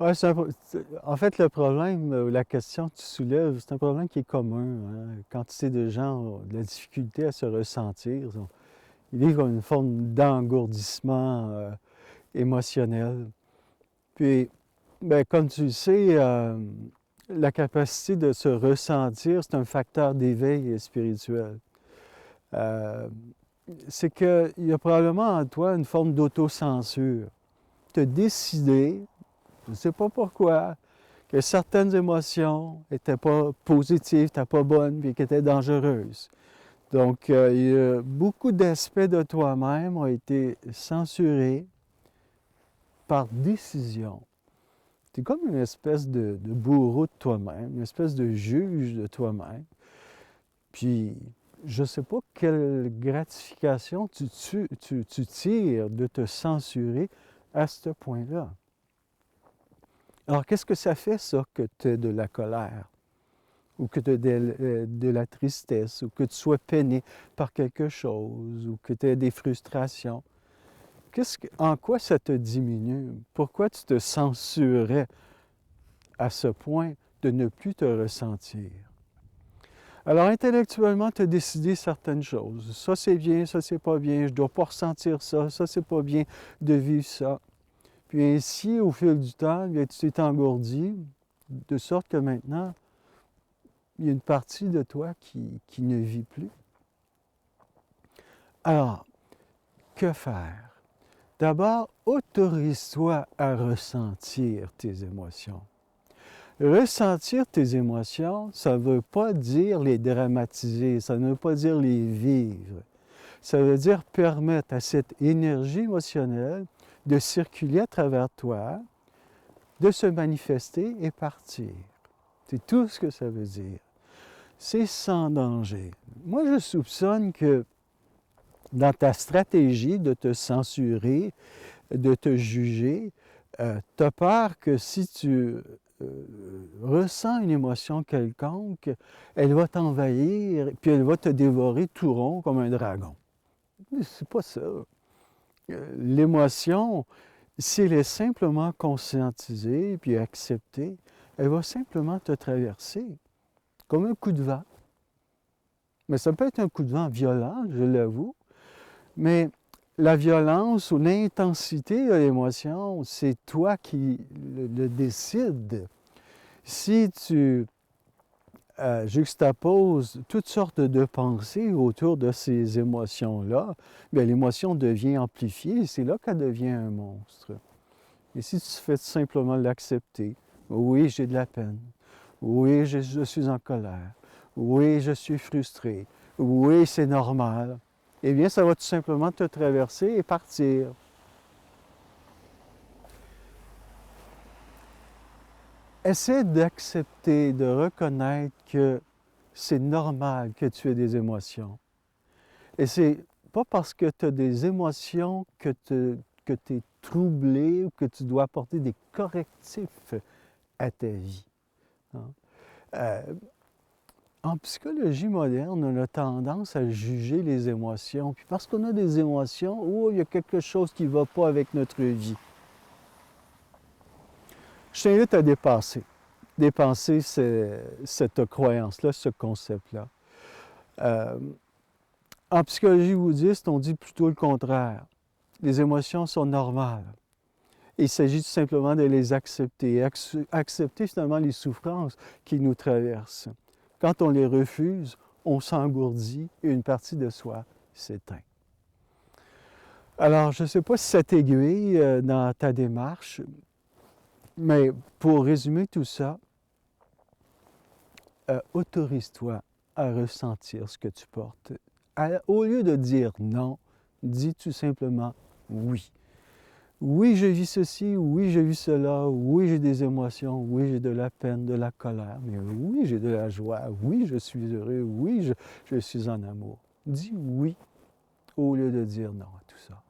Ouais, en fait, le problème, la question que tu soulèves, c'est un problème qui est commun, hein. Quantité de gens ont de la difficulté à se ressentir. Ils vivent comme une forme d'engourdissement émotionnel. Puis, ben, comme tu le sais, la capacité de se ressentir, c'est un facteur d'éveil spirituel. Euh, c'est qu'il y a probablement en toi une forme d'autocensure. Tu as décidé, je ne sais pas pourquoi, que certaines émotions n'étaient pas positives, n'étaient pas bonnes, puis qu'étaient dangereuses. Donc, il y a beaucoup d'aspects de toi-même ont été censurés par décision. Tu es comme une espèce de bourreau de toi-même, une espèce de juge de toi-même. Puis, je ne sais pas quelle gratification tu tires de te censurer à ce point-là. Alors, qu'est-ce que ça fait, ça, que tu aies de la colère, ou que tu aies de la tristesse, ou que tu sois peiné par quelque chose, ou que tu aies des frustrations? En quoi ça te diminue? Pourquoi tu te censurerais à ce point de ne plus te ressentir? Alors, intellectuellement, tu as décidé certaines choses. Ça, c'est bien, ça, c'est pas bien, je ne dois pas ressentir ça, ça, c'est pas bien de vivre ça. Puis ainsi, au fil du temps, bien, tu t'es engourdi, de sorte que maintenant, il y a une partie de toi qui ne vit plus. Alors, que faire? D'abord, autorise-toi à ressentir tes émotions. Ressentir tes émotions, ça ne veut pas dire les dramatiser, ça ne veut pas dire les vivre. Ça veut dire permettre à cette énergie émotionnelle de circuler à travers toi, de se manifester et partir. C'est tout ce que ça veut dire. C'est sans danger. Moi, je soupçonne que dans ta stratégie de te censurer, de te juger, tu as peur que si tu ressens une émotion quelconque, elle va t'envahir, puis elle va te dévorer tout rond comme un dragon. Mais c'est pas ça. L'émotion, si elle est simplement conscientisée puis acceptée, elle va simplement te traverser, comme un coup de vent. Mais ça peut être un coup de vent violent, je l'avoue, mais la violence ou l'intensité de l'émotion, c'est toi qui le décides. Si tu juxtaposes toutes sortes de pensées autour de ces émotions-là, bien, l'émotion devient amplifiée et c'est là qu'elle devient un monstre. Et si tu fais simplement l'accepter, oui, j'ai de la peine, oui, je suis en colère, oui, je suis frustré, oui, c'est normal, eh bien, ça va tout simplement te traverser et partir. Essaie d'accepter, de reconnaître que c'est normal que tu aies des émotions. Et c'est pas parce que tu as des émotions que tu es troublé ou que tu dois apporter des correctifs à ta vie. Hein. Euh, En psychologie moderne, on a tendance à juger les émotions. Puis parce qu'on a des émotions, oh, il y a quelque chose qui ne va pas avec notre vie. Je t'invite à dépasser cette croyance-là, ce concept-là. Euh, En psychologie bouddhiste, on dit plutôt le contraire. Les émotions sont normales. Il s'agit tout simplement de les accepter, accepter finalement les souffrances qui nous traversent. Quand on les refuse, on s'engourdit et une partie de soi s'éteint. Alors, je ne sais pas si ça t'aiguille dans ta démarche, mais pour résumer tout ça, autorise-toi à ressentir ce que tu portes. Au lieu de dire non, dis tout simplement oui. Oui, je vis ceci, oui, je vis cela, oui, j'ai des émotions, oui, j'ai de la peine, de la colère, mais oui, j'ai de la joie, oui, je suis heureux, oui, je suis en amour. Dis oui au lieu de dire non à tout ça.